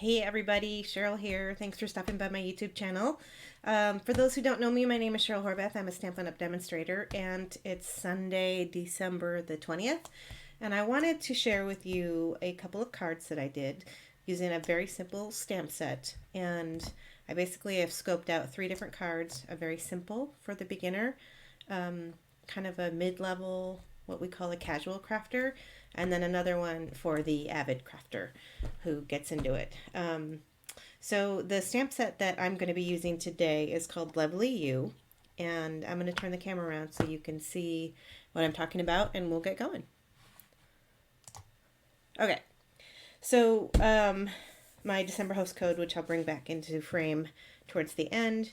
Hey everybody, Cheryl here. Thanks for stopping by my YouTube channel. For those who don't know me, my name is Cheryl Horvath. I'm a Stampin' Up! Demonstrator, and it's Sunday, December the 20th. And I wanted to share with you a couple of cards that I did using a very simple stamp set. And I basically have scoped out 3 different cards, a very simple for the beginner, kind of a mid-level, what we call a casual crafter, and then another one for the avid crafter who gets into it. So the stamp set that I'm going to be using today is called Lovely You, and I'm going to turn the camera around so you can see what I'm talking about, and we'll get going. Okay, so my December host code, which I'll bring back into frame towards the end,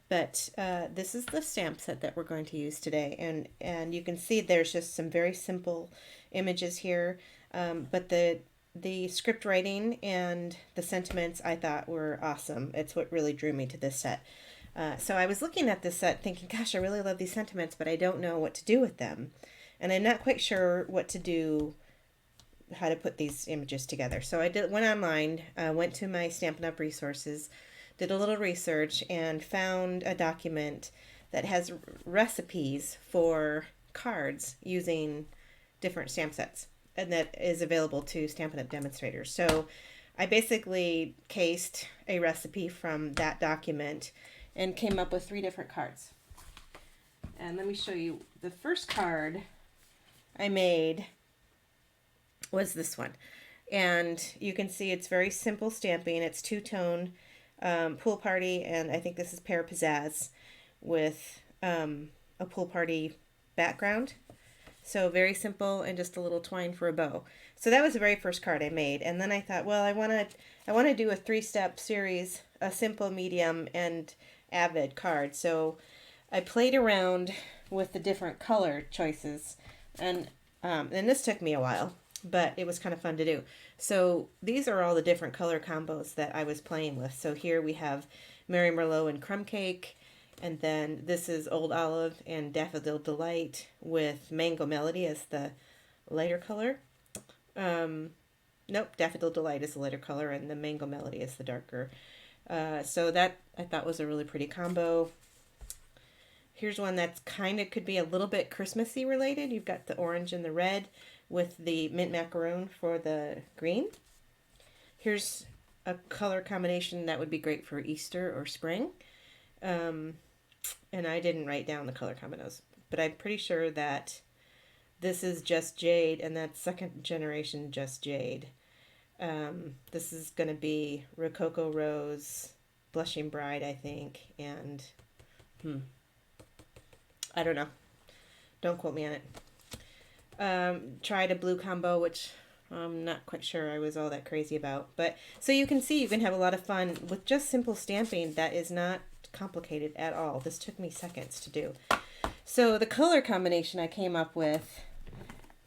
but this is the stamp set that we're going to use today, and you can see there's just some very simple images here, but the script writing and the sentiments I thought were awesome. It's what really drew me to this set. So I was looking at this set thinking, gosh, I really love these sentiments, but I don't know what to do with them, and I'm not quite sure what to do, how to put these images together. So I went online, went to my Stampin' Up! Resources, did a little research, and found a document that has recipes for cards using different stamp sets, and that is available to Stampin' Up! Demonstrators. So I basically cased a recipe from that document and came up with 3 different cards. And let me show you. The first card I made was this one, and you can see it's very simple stamping. It's two-tone pool party, and I think this is Pear Pizzazz with a pool party background. So very simple and just a little twine for a bow. So that was the very first card I made, and then I thought, well, I want to do a 3-step series, a simple, medium, and avid card. So I played around with the different color choices, and this took me a while, but it was kind of fun to do. So these are all the different color combos that I was playing with. So here we have Mary Merlot and Crumb Cake, and then this is Old Olive and Daffodil Delight with Mango Melody as the lighter color. Nope, Daffodil Delight is the lighter color and the Mango Melody is the darker. So that I thought was a really pretty combo. Here's one that's kind of could be a little bit Christmassy related. You've got the orange and the red with the mint macaroon for the green. Here's a color combination that would be great for Easter or spring. And I didn't write down the color combos, but I'm pretty sure that this is Just Jade, and that's second generation Just Jade. This is going to be Rococo Rose, Blushing Bride, I think, and I don't know. Don't quote me on it. Tried a blue combo, which I'm not quite sure I was all that crazy about. But so you can see you can have a lot of fun with just simple stamping that is not complicated at all. This took me seconds to do. So the color combination I came up with,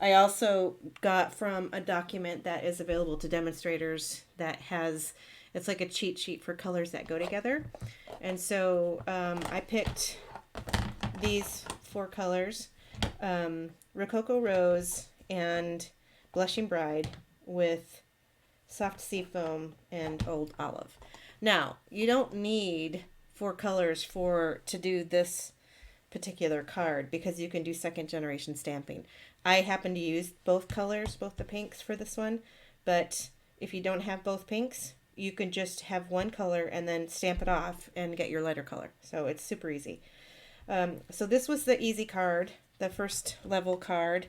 I also got from a document that is available to demonstrators that has, it's like a cheat sheet for colors that go together. And so I picked these 4 colors, Rococo Rose and Blushing Bride with Soft Sea Foam and Old Olive. Now, you don't need 4 colors to do this particular card because you can do second generation stamping. I happen to use both colors, both the pinks for this one, but if you don't have both pinks, you can just have one color and then stamp it off and get your lighter color. So it's super easy. So this was the easy card, the first level card.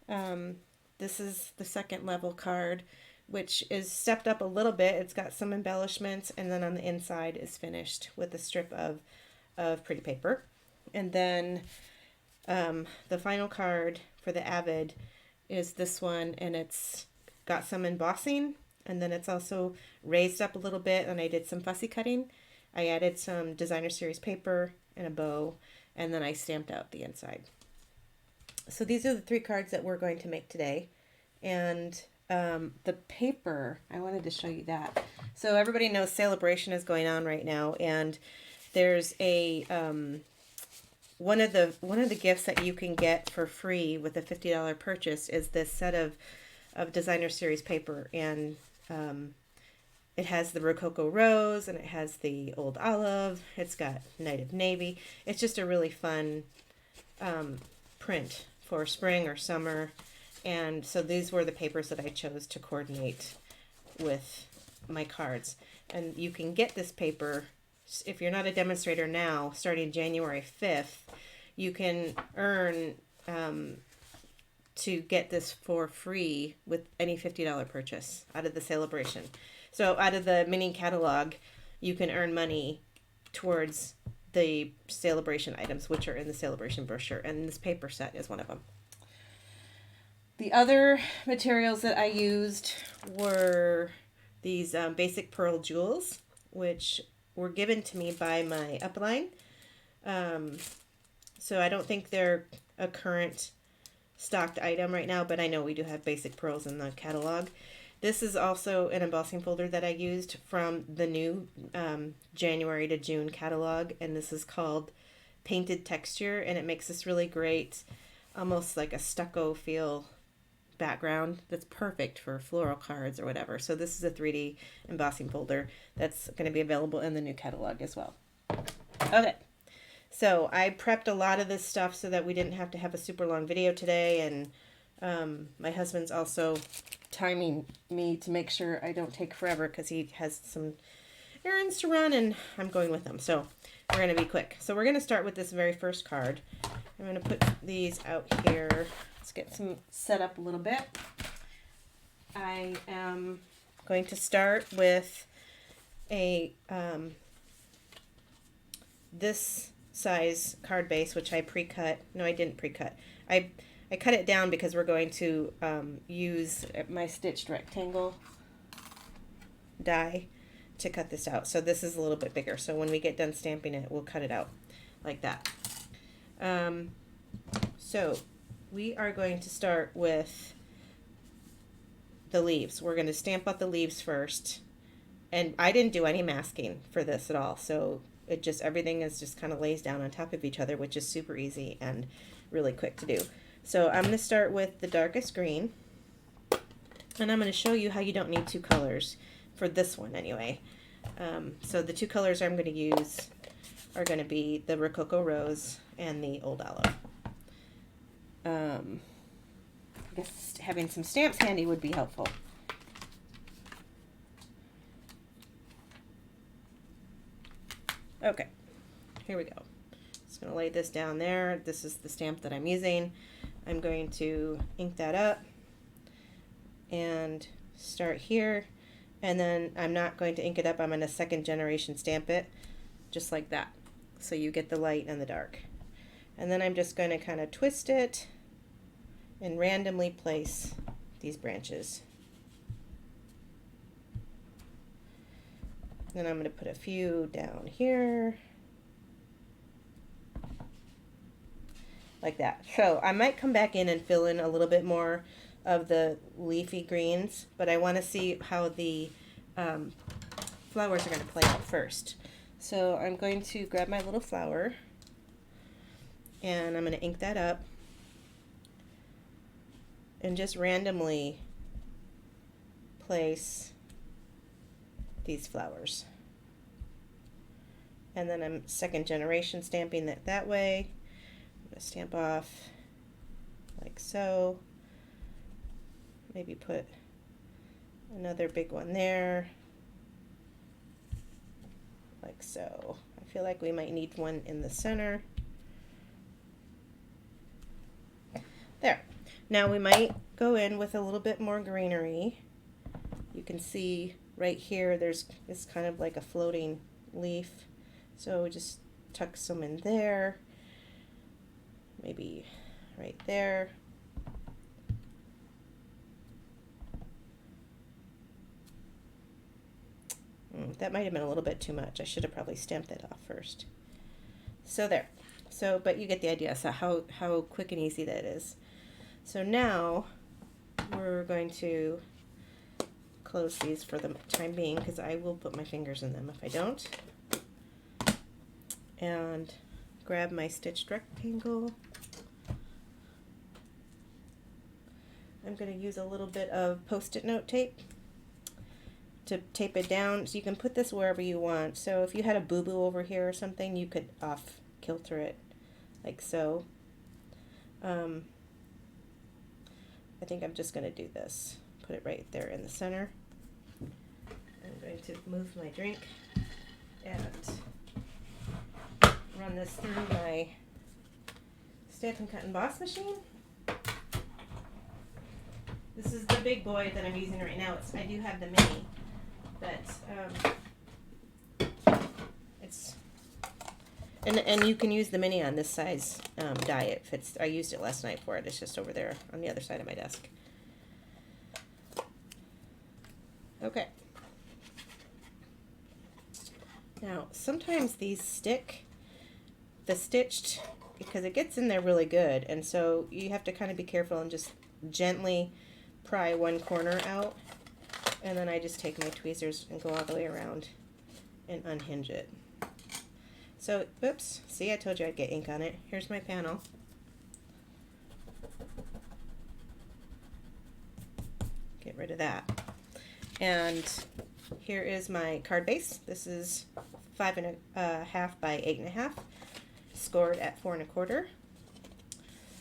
This is the second level card, which is stepped up a little bit. It's got some embellishments, and then on the inside is finished with a strip of pretty paper. And then the final card for the Avid is this one, and it's got some embossing, and then it's also raised up a little bit, and I did some fussy cutting. I added some designer series paper and a bow, and then I stamped out the inside. So these are the 3 cards that we're going to make today. And the paper, I wanted to show you that. So everybody knows Celebration is going on right now, and there's a one of the gifts that you can get for free with a $50 purchase is this set of designer series paper, and it has the Rococo Rose and it has the Old Olive. It's got Night of Navy. It's just a really fun print for spring or summer. And so these were the papers that I chose to coordinate with my cards. And you can get this paper, if you're not a demonstrator now, starting January 5th, you can earn to get this for free with any $50 purchase out of the celebration. So out of the mini catalog, you can earn money towards the celebration items, which are in the celebration brochure. And this paper set is one of them. The other materials that I used were these basic pearl jewels, which were given to me by my upline. So I don't think they're a current stocked item right now, but I know we do have basic pearls in the catalog. This is also an embossing folder that I used from the new January to June catalog, and this is called Painted Texture, and it makes this really great, almost like a stucco feel background that's perfect for floral cards or whatever. So this is a 3D embossing folder that's going to be available in the new catalog as well. Okay, so I prepped a lot of this stuff so that we didn't have to have a super long video today, and my husband's also timing me to make sure I don't take forever because he has some errands to run and I'm going with him. So we're going to be quick. So we're going to start with this very first card. I'm going to put these out here. Let's get some set up a little bit. I am going to start with a this size card base, which I pre-cut. No, I didn't pre-cut. I cut it down because we're going to use my stitched rectangle die to cut this out. So this is a little bit bigger. So when we get done stamping it, we'll cut it out like that. So we are going to start with the leaves. We're going to stamp out the leaves first. And I didn't do any masking for this at all. So it just, everything is just kind of lays down on top of each other, which is super easy and really quick to do. So I'm going to start with the darkest green, and I'm going to show you how you don't need two colors for this one anyway. So the two colors I'm going to use are going to be the Rococo Rose and the Old Olive. I guess having some stamps handy would be helpful. Okay, here we go. Just going to lay this down there. This is the stamp that I'm using. I'm going to ink that up and start here, and then I'm not going to ink it up. I'm going to second generation stamp it just like that, so you get the light and the dark. And then I'm just going to kind of twist it and randomly place these branches. Then I'm going to put a few down here like that. So I might come back in and fill in a little bit more of the leafy greens, but I want to see how the flowers are going to play out first. So I'm going to grab my little flower and I'm going to ink that up and just randomly place these flowers. And then I'm second generation stamping it that way. I'm going to stamp off like so. Maybe put another big one there, like so. I feel like we might need one in the center. There. Now we might go in with a little bit more greenery. You can see right here there's it's kind of like a floating leaf. So just tuck some in there. Maybe right there. That might have been a little bit too much. I should have probably stamped that off first. So there. So, but you get the idea. So how quick and easy that is. So now we're going to close these for the time being because I will put my fingers in them if I don't. And grab my stitched rectangle. I'm going to use a little bit of Post-it note tape to tape it down. So you can put this wherever you want. So if you had a boo-boo over here or something, you could off kilter it like so. I think I'm just going to do this. Put it right there in the center. I'm going to move my drink and run this through my Stampin' Cut Emboss machine. This is the big boy that I'm using right now. I do have the mini, but it's and you can use the mini on this size die. It fits. I used it last night for it. It's just over there on the other side of my desk. Okay. Now sometimes these stick, the stitched, because it gets in there really good, and so you have to kind of be careful and just gently pry one corner out, and then I just take my tweezers and go all the way around and unhinge it. So, oops, see, I told you I'd get ink on it. Here's my panel. Get rid of that. And here is my card base. This is 5.5 by 8.5, scored at 4 1/4.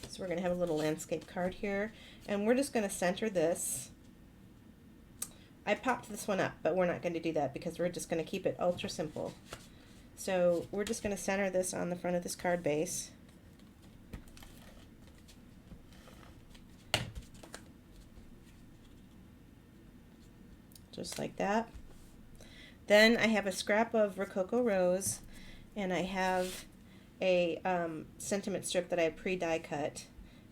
So we're going to have a little landscape card here, and we're just going to center this. I popped this one up, but we're not going to do that because we're just going to keep it ultra simple. So we're just going to center this on the front of this card base. Just like that. Then I have a scrap of Rococo Rose, and I have a sentiment strip that I pre-die cut,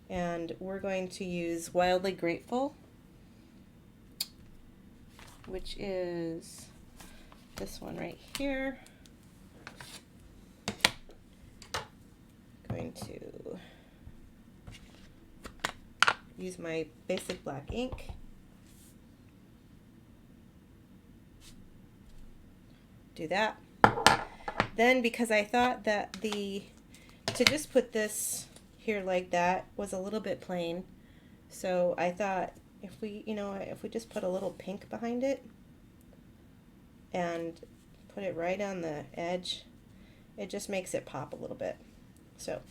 and we're going to use Wildly Grateful, which is this one right here. Going to use my basic black ink. Do that. Then, because I thought that to just put this here like that was a little bit plain, so I thought if we just put a little pink behind it and put it right on the edge, it just makes it pop a little bit. So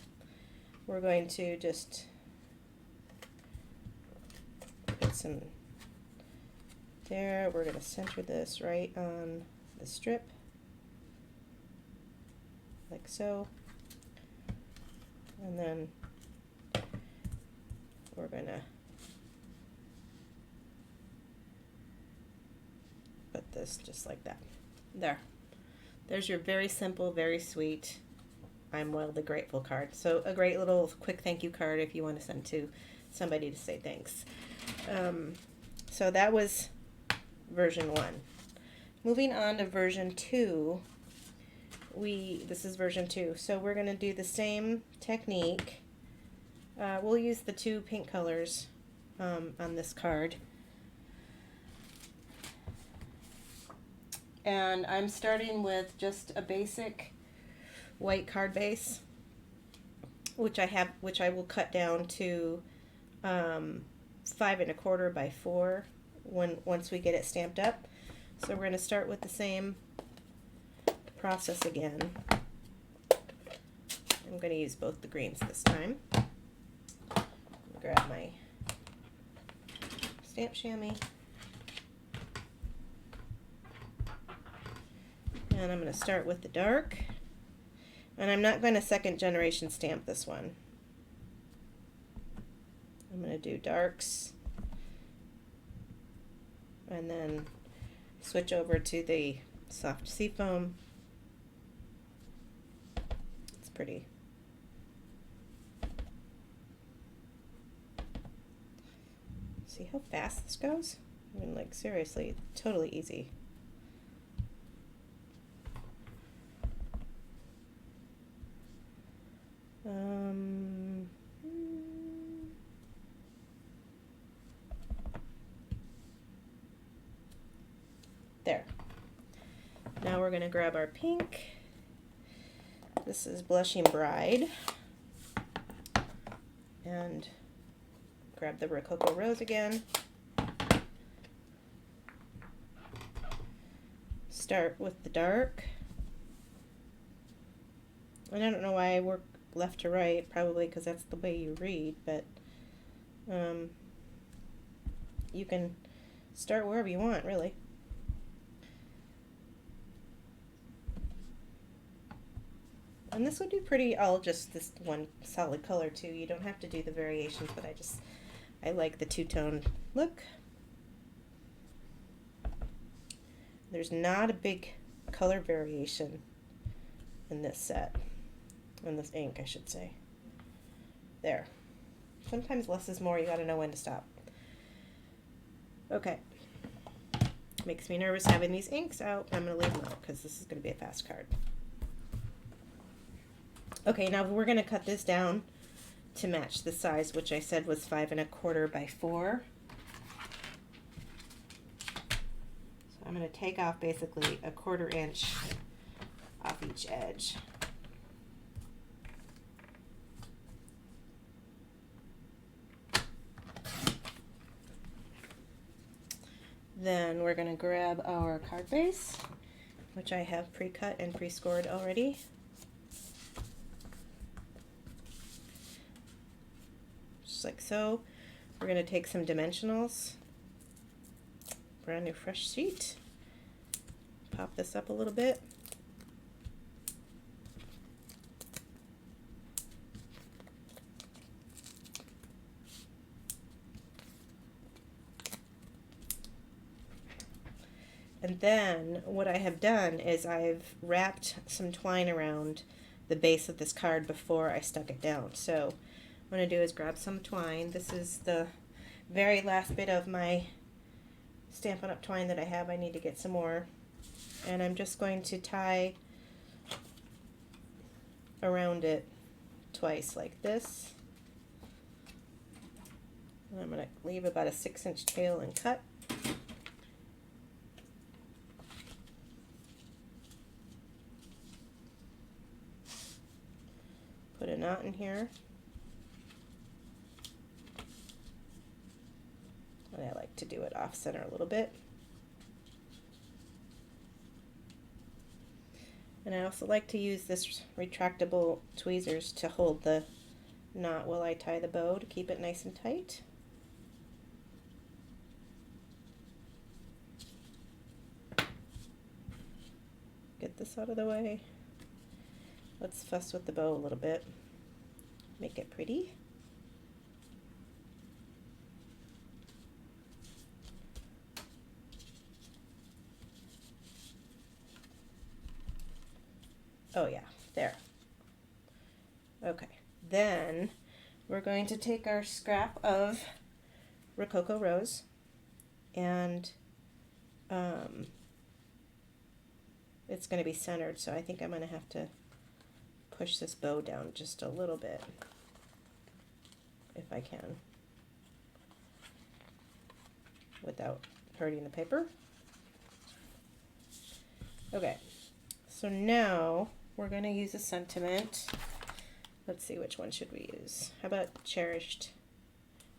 we're going to just put some there. We're going to center this right on the strip, like so, and then we're going to put this just like that. There's your very simple, very sweet I'm Wildly Grateful card. So a great little quick thank you card if you want to send to somebody to say thanks. So that was version 1. Moving on to version 2, this is version 2, so we're going to do the same technique. We'll use the 2 pink colors on this card. And I'm starting with just a basic white card base, which I will cut down to 5 1/4 by 4 once we get it stamped up. So we're going to start with the same process again. I'm going to use both the greens this time. Grab my stamp chamois. And I'm going to start with the dark. And I'm not going to second generation stamp this one. I'm going to do darks. And then switch over to the soft seafoam. It's pretty. See how fast this goes? I mean, like, seriously, totally easy. There. Now we're going to grab our pink. This is Blushing Bride. And grab the Rococo Rose again. start with the dark. And I don't know why I work left to right, probably because that's the way you read, but you can start wherever you want, really. And this would be pretty, all just this one solid color too. You don't have to do the variations, but I like the two-tone look. There's not a big color variation in this set, in this ink, I should say. There. Sometimes less is more, you gotta know when to stop. Okay. Makes me nervous having these inks out. I'm gonna leave them out because this is gonna be a fast card. Okay, now we're gonna cut this down to match the size, which I said was 5 1/4 by 4. So I'm gonna take off basically 1/4 inch off each edge. Then we're gonna grab our card base, which I have pre-cut and pre-scored already. Just like so. We're going to take some dimensionals, brand new fresh sheet, pop this up a little bit. And then what I have done is I've wrapped some twine around the base of this card before I stuck it down. So what I'm going to do is grab some twine. This is the very last bit of my Stampin' Up! Twine that I have. I need to get some more. And I'm just going to tie around it twice like this. And I'm going to leave about a 6-inch tail and cut. Put a knot in here. And I like to do it off center a little bit. And I also like to use this retractable tweezers to hold the knot while I tie the bow to keep it nice and tight. Get this out of the way. Let's fuss with the bow a little bit. Make it pretty. Oh yeah, there. Okay, then we're going to take our scrap of Rococo Rose and it's going to be centered, so I think I'm going to have to push this bow down just a little bit if I can without hurting the paper. Okay, so now we're going to use a sentiment. Let's see, which one should we use? How about Cherished?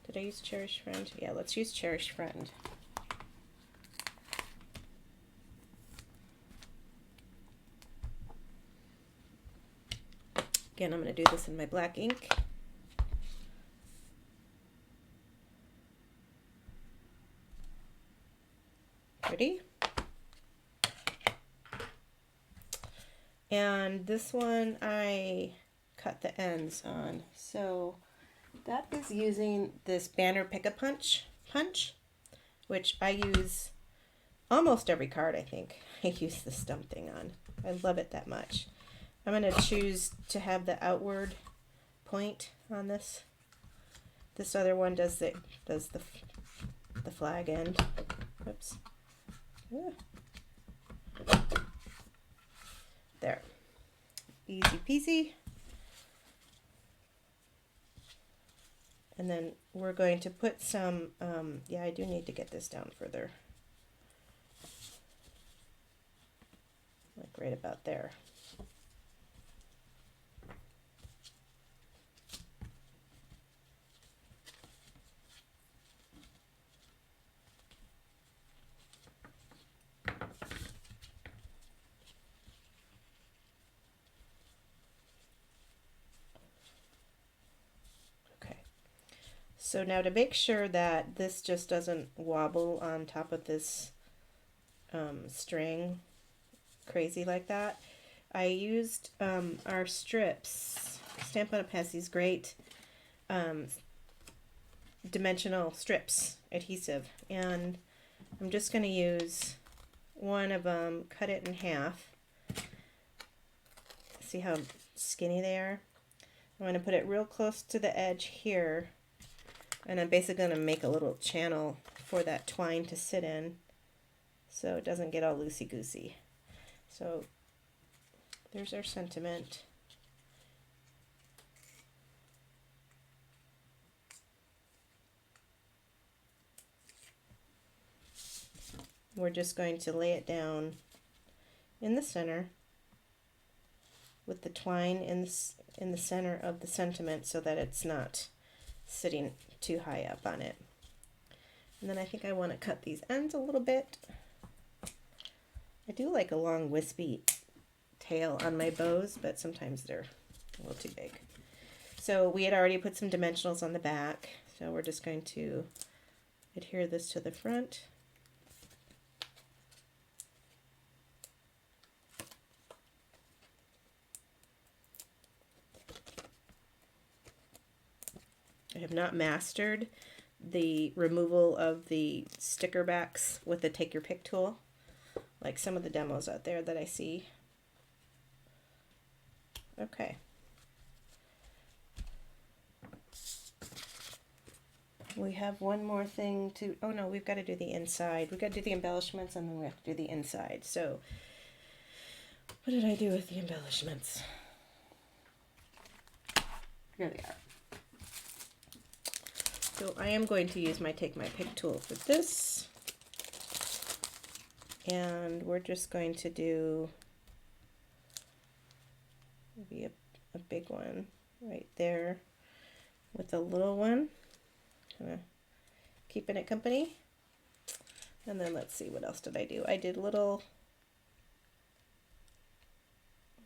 Did I use Cherished Friend? Yeah, let's use Cherished Friend. Again, I'm going to do this in my black ink. Pretty. And this one I cut the ends on. So that is using this Banner Pick-a-Punch, which I use almost every card, I think. I use the stump thing on. I love it that much. I'm going to choose to have the outward point on this. This other one does the flag end. Oops. There. Easy peasy. And then we're going to put some, yeah, I do need to get this down further. Like right about there. So now to make sure that this just doesn't wobble on top of this string crazy like that, I used our strips. Stampin' Up! Has these great dimensional strips adhesive, and I'm just going to use one of them, cut it in half. See how skinny they are? I'm going to put it real close to the edge here, and I'm basically going to make a little channel for that twine to sit in so it doesn't get all loosey-goosey. So there's our sentiment. We're just going to lay it down in the center with the twine in the center of the sentiment so that it's not sitting too high up on it. And then I think I want to cut these ends a little bit. I do like a long wispy tail on my bows, but sometimes they're a little too big. So we had already put some dimensionals on the back, so we're just going to adhere this to the front. I have not mastered the removal of the sticker backs with the take your pick tool, like some of the demos out there that I see. Okay. We have one more thing to, oh no, we've got to do the inside. We've got to do the embellishments and then we have to do the inside. So what did I do with the embellishments? Here they are. So I am going to use my take my pick tool for this. And we're just going to do maybe a big one right there with a little one. Keeping it company. And then let's see, what else did I do? I did little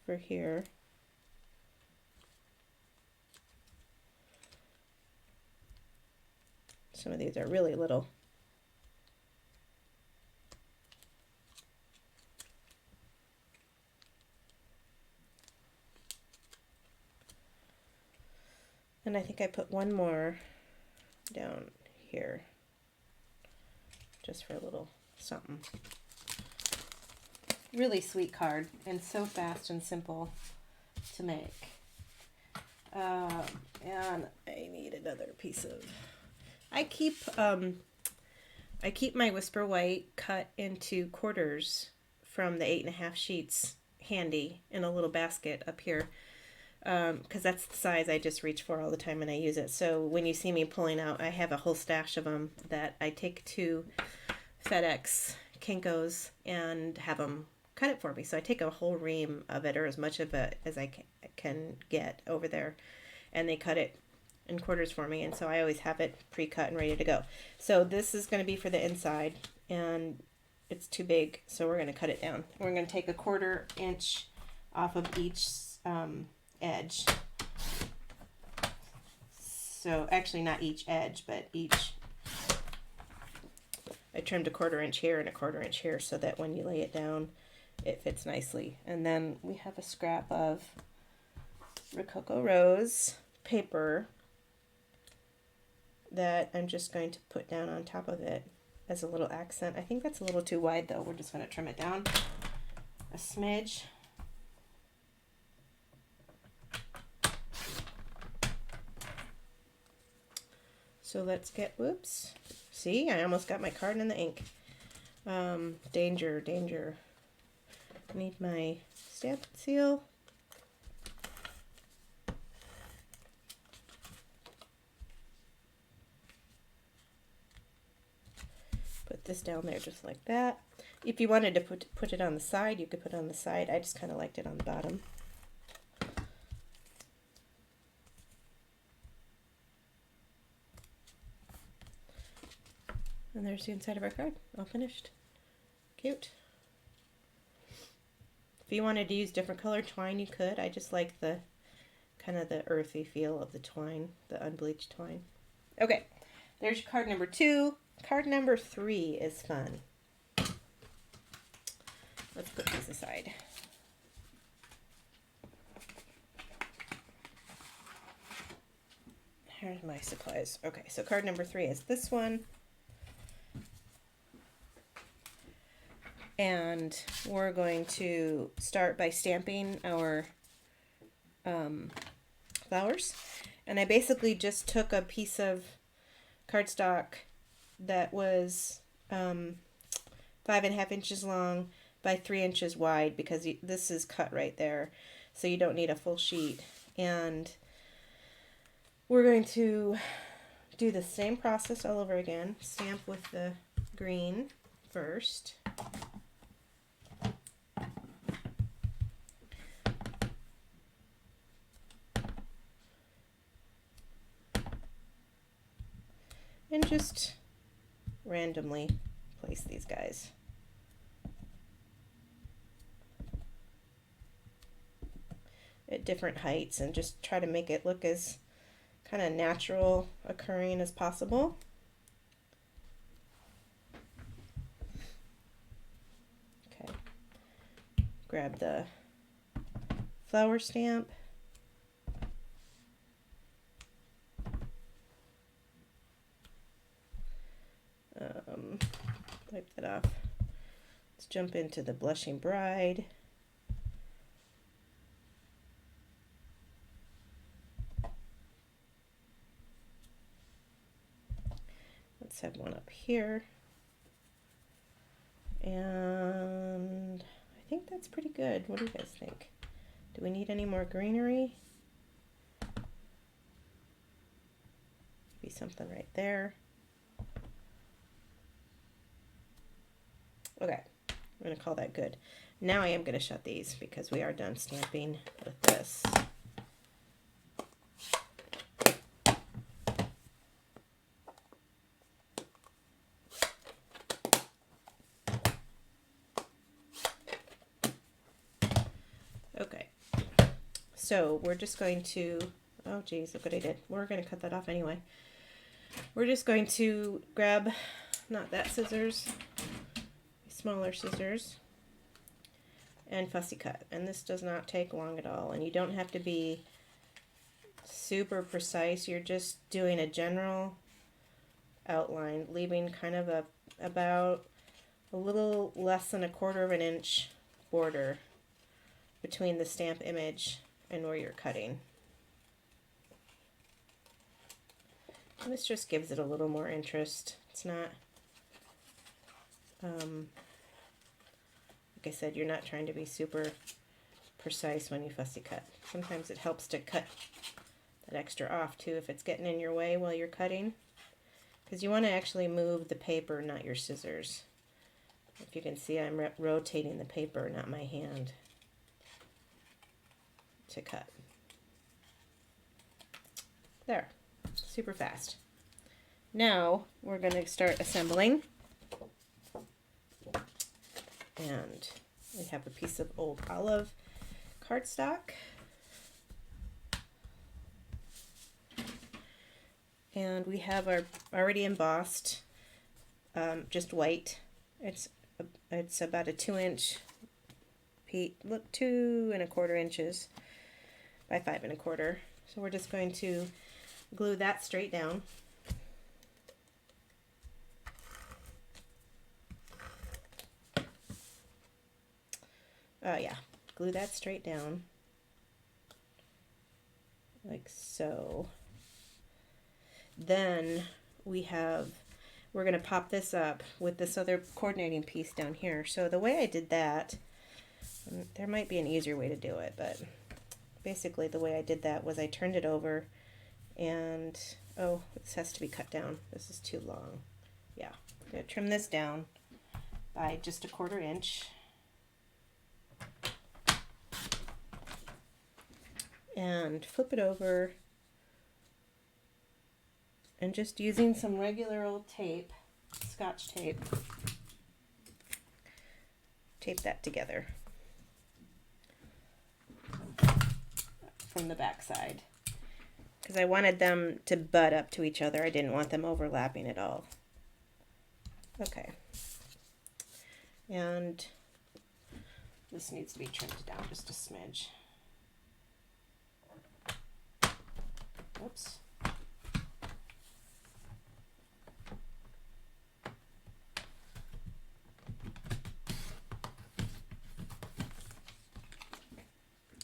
over here. Some of these are really little. And I think I put one more down here just for a little something. Really sweet card and so fast and simple to make. And I need another piece of, I keep my Whisper White cut into quarters from the 8.5 sheets handy in a little basket up here. Because that's the size I just reach for all the time and I use it. So when you see me pulling out, I have a whole stash of them that I take to FedEx, Kinko's, and have them cut it for me. So I take a whole ream of it, or as much of it as I can get over there, and they cut it in quarters for me. And so I always have it pre-cut and ready to go. So this is going to be for the inside, and it's too big, so we're going to cut it down. We're going to take 1/4 inch off of each edge. So actually not each edge, but each. I trimmed 1/4 inch here and 1/4 inch here so that when you lay it down it fits nicely. And then we have a scrap of Rococo Rose paper that I'm just going to put down on top of it as a little accent. I think that's a little too wide though. We're just going to trim it down a smidge. So let's get, whoops, see, I almost got my card in the ink. Danger, danger. I need my stamp seal. Put this down there just like that. If you wanted to put it on the side, you could put it on the side. I just kind of liked it on the bottom. And there's the inside of our card, all finished. Cute. If you wanted to use different colored twine, you could. I just like the kind of the earthy feel of the twine, the unbleached twine. Okay, there's card number 2. Card number 3 is fun. Let's put these aside. Here's my supplies. Okay, so card number 3 is this one. And we're going to start by stamping our flowers. And I basically just took a piece of cardstock that was 5.5 inches long by 3 inches wide, because this is cut right there, so you don't need a full sheet. And we're going to do the same process all over again. Stamp with the green first. And just randomly place these guys. At different heights, and just try to make it look as kind of natural occurring as possible. Okay. Grab the flower stamp. Wipe that off. Let's jump into the Blushing Bride. Let's have one up here. And I think that's pretty good. What do you guys think? Do we need any more greenery? Maybe something right there. Okay, I'm going to call that good. Now I am going to shut these because we are done stamping with this. Okay, so we're just going to, oh geez, look what I did. We're going to cut that off anyway. We're just going to grab, not that scissors, smaller scissors, and fussy cut. And this does not take long at all, and you don't have to be super precise. You're just doing a general outline, leaving kind of about a little less than 1/4 of an inch border between the stamp image and where you're cutting. And this just gives it a little more interest. It's not like I said, you're not trying to be super precise when you fussy cut. Sometimes it helps to cut that extra off too if it's getting in your way while you're cutting, because you want to actually move the paper, not your scissors. If you can see, I'm rotating the paper, not my hand, to cut. There, super fast. Now we're going to start assembling. And we have a piece of old olive cardstock. And we have our already embossed, just white. It's about a 2-inch piece, look, 2 1/4 inches by 5 1/4. So we're just going to glue that straight down. Yeah, glue that straight down, like so. Then we're going to pop this up with this other coordinating piece down here. So the way I did that, there might be an easier way to do it, but basically the way I did that was I turned it over and, oh, this has to be cut down. This is too long. Yeah, I'm going to trim this down by just 1/4 inch. And flip it over, and just using some regular old tape, Scotch tape, tape that together from the back side. because I wanted them to butt up to each other. I didn't want them overlapping at all. Okay. And this needs to be trimmed down just a smidge. Oops.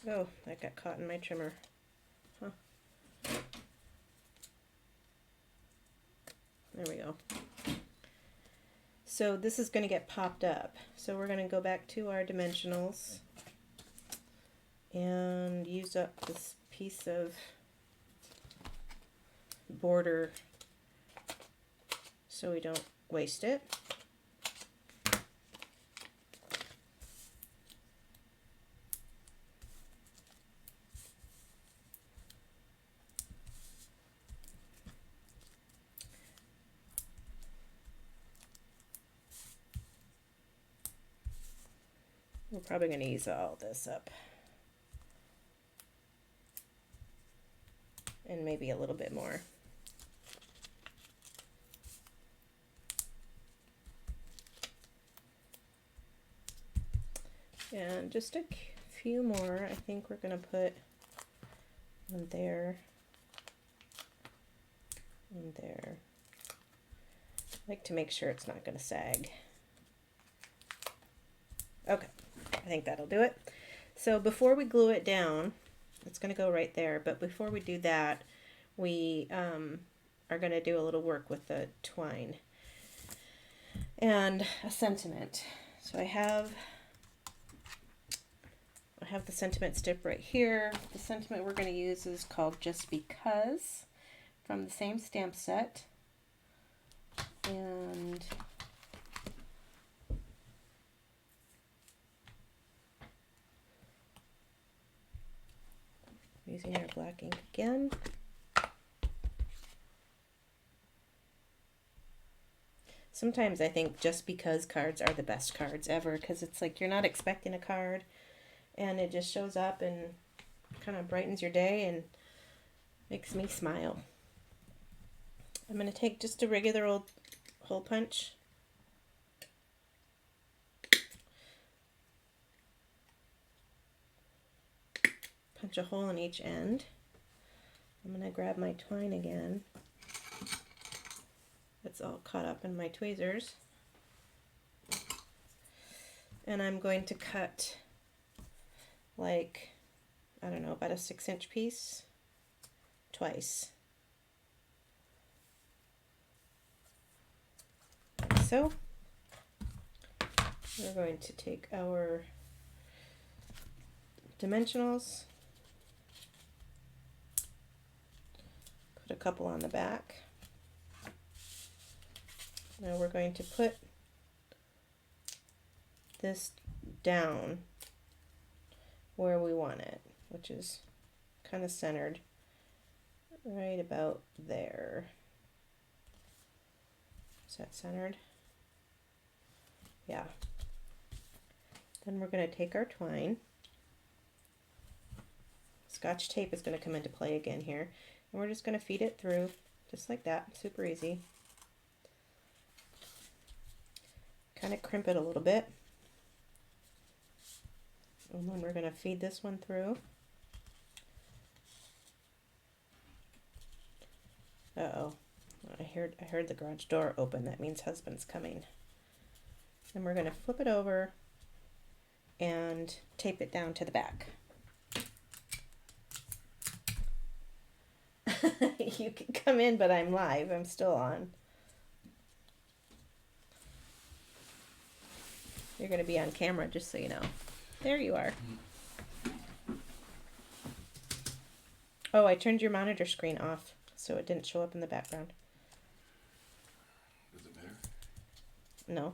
Oh, that got caught in my trimmer. Huh. There we go. So this is going to get popped up. So we're going to go back to our dimensionals and use up this piece of border so we don't waste it. We're probably going to use all this up. And maybe a little bit more. And just a few more. I think we're going to put one there. And there. I like to make sure it's not going to sag. Okay. I think that'll do it. So before we glue it down, it's going to go right there, but before we do that, we are going to do a little work with the twine and a sentiment. So I have the sentiment strip right here. The sentiment we're going to use is called Just Because, from the same stamp set. And using our black ink again. Sometimes I think Just Because cards are the best cards ever, because it's like you're not expecting a card and it just shows up and kind of brightens your day and makes me smile. I'm going to take just a regular old hole punch. Punch a hole in each end. I'm going to grab my twine again. It's all caught up in my tweezers. And I'm going to cut like, I don't know, about a 6-inch piece twice. Like so. We're going to take our dimensionals, put a couple on the back. Now we're going to put this down where we want it, which is kind of centered right about there. Is that centered? Yeah. Then we're going to take our twine. Scotch tape is going to come into play again here. And we're just going to feed it through, just like that. Super easy. Kind of crimp it a little bit. And then we're going to feed this one through. Uh-oh. I heard the garage door open. That means husband's coming. And we're going to flip it over and tape it down to the back. You can come in, but I'm live. I'm still on. You're going to be on camera, just so you know. There you are. Oh, I turned your monitor screen off, so it didn't show up in the background. Does it matter? No.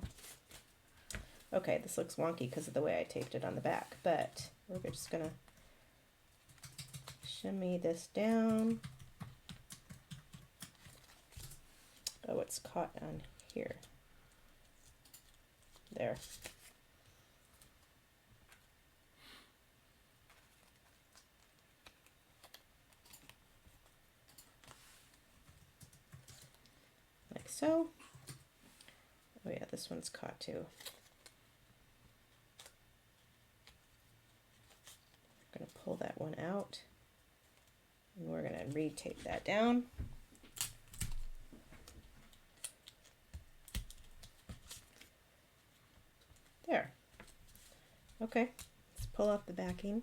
Okay, this looks wonky because of the way I taped it on the back, but we're just going to shimmy this down. Oh, it's caught on here. There. like so. Oh yeah, this one's caught too. I'm going to pull that one out, and we're going to re-tape that down. There. Okay, let's pull off the backing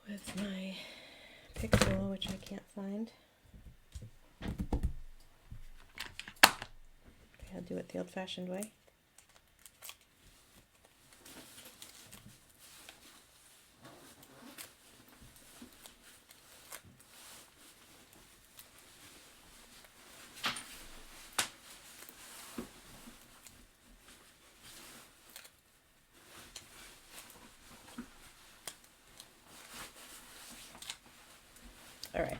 with my pick tool, which I can't find. Okay, I'll do it the old-fashioned way. All right.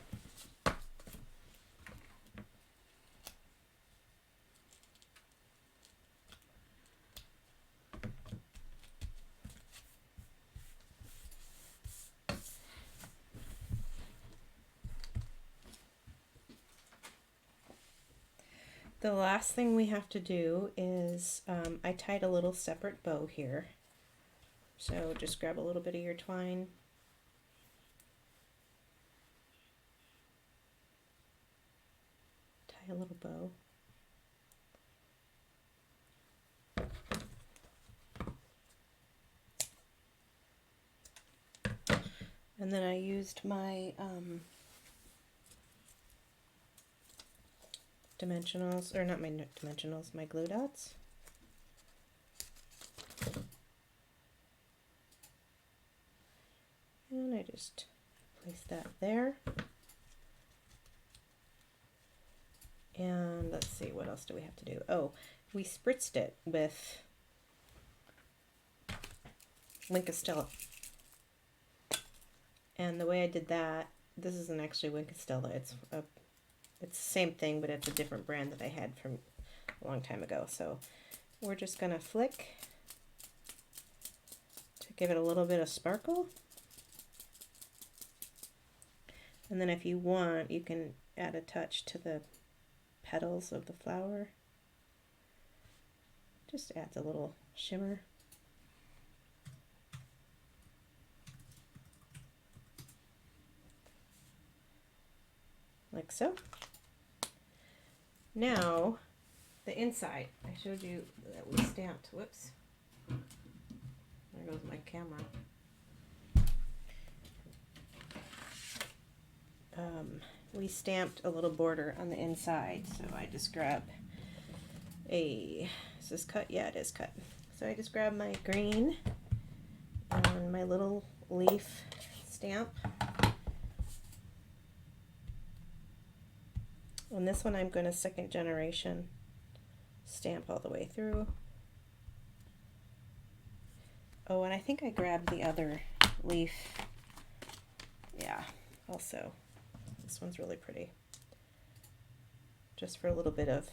The last thing we have to do is, I tied a little separate bow here. So just grab a little bit of your twine. Tie a little bow. And then I used my dimensionals, or not my dimensionals, my glue dots. And I just place that there. And let's see, what else do we have to do? Oh, we spritzed it with Winkostella. And the way I did that, this isn't actually Winkostella, it's the same thing, but it's a different brand that I had from a long time ago. So we're just gonna flick to give it a little bit of sparkle. And then if you want, you can add a touch to the petals of the flower. Just adds a little shimmer. Like so. Now, the inside. I showed you that we stamped. Whoops. There goes my camera. We stamped a little border on the inside, so I just grab is this cut? Yeah, it is cut. So I just grab my green and my little leaf stamp. On this one I'm going to second generation stamp all the way through. Oh, and I think I grabbed the other leaf. Yeah, also. This one's really pretty. Just for a little bit of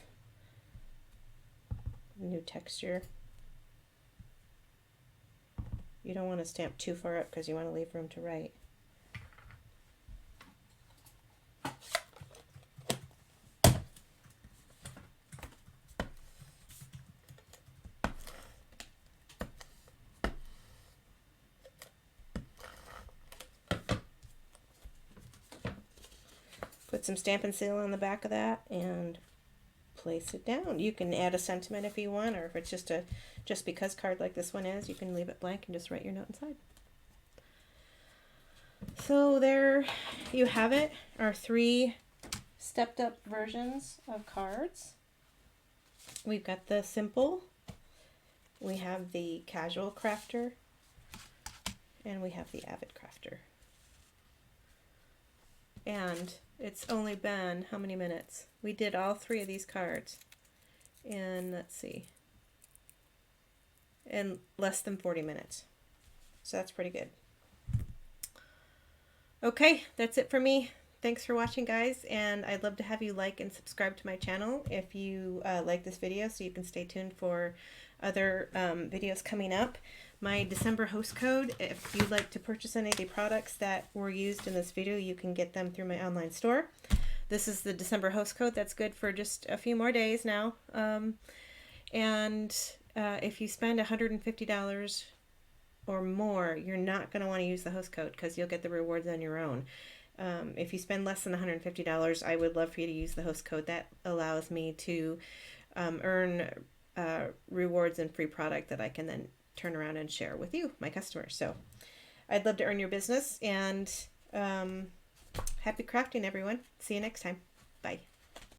new texture. You don't want to stamp too far up because you want to leave room to write. Put some Stampin' Seal on the back of that and place it down. You can add a sentiment if you want, or if it's just a just because card like this one is, you can leave it blank and just write your note inside. So there you have it, our 3 stepped up versions of cards. We've got the simple, we have the casual crafter, and we have the avid crafter. And it's only been how many minutes? We did all 3 of these cards in, let's see, in less than 40 minutes. So that's pretty good. Okay, that's it for me. Thanks for watching, guys, and I'd love to have you like and subscribe to my channel if you like this video, so you can stay tuned for other videos coming up. My December host code, if you'd like to purchase any of the products that were used in this video, you can get them through my online store. This is the December host code. That's good for just a few more days now. If you spend $150 or more, you're not going to want to use the host code because you'll get the rewards on your own. If you spend less than $150, I would love for you to use the host code. That allows me to earn rewards and free product that I can then turn around and share with you, my customers. So I'd love to earn your business, and happy crafting, everyone. See you next time. Bye.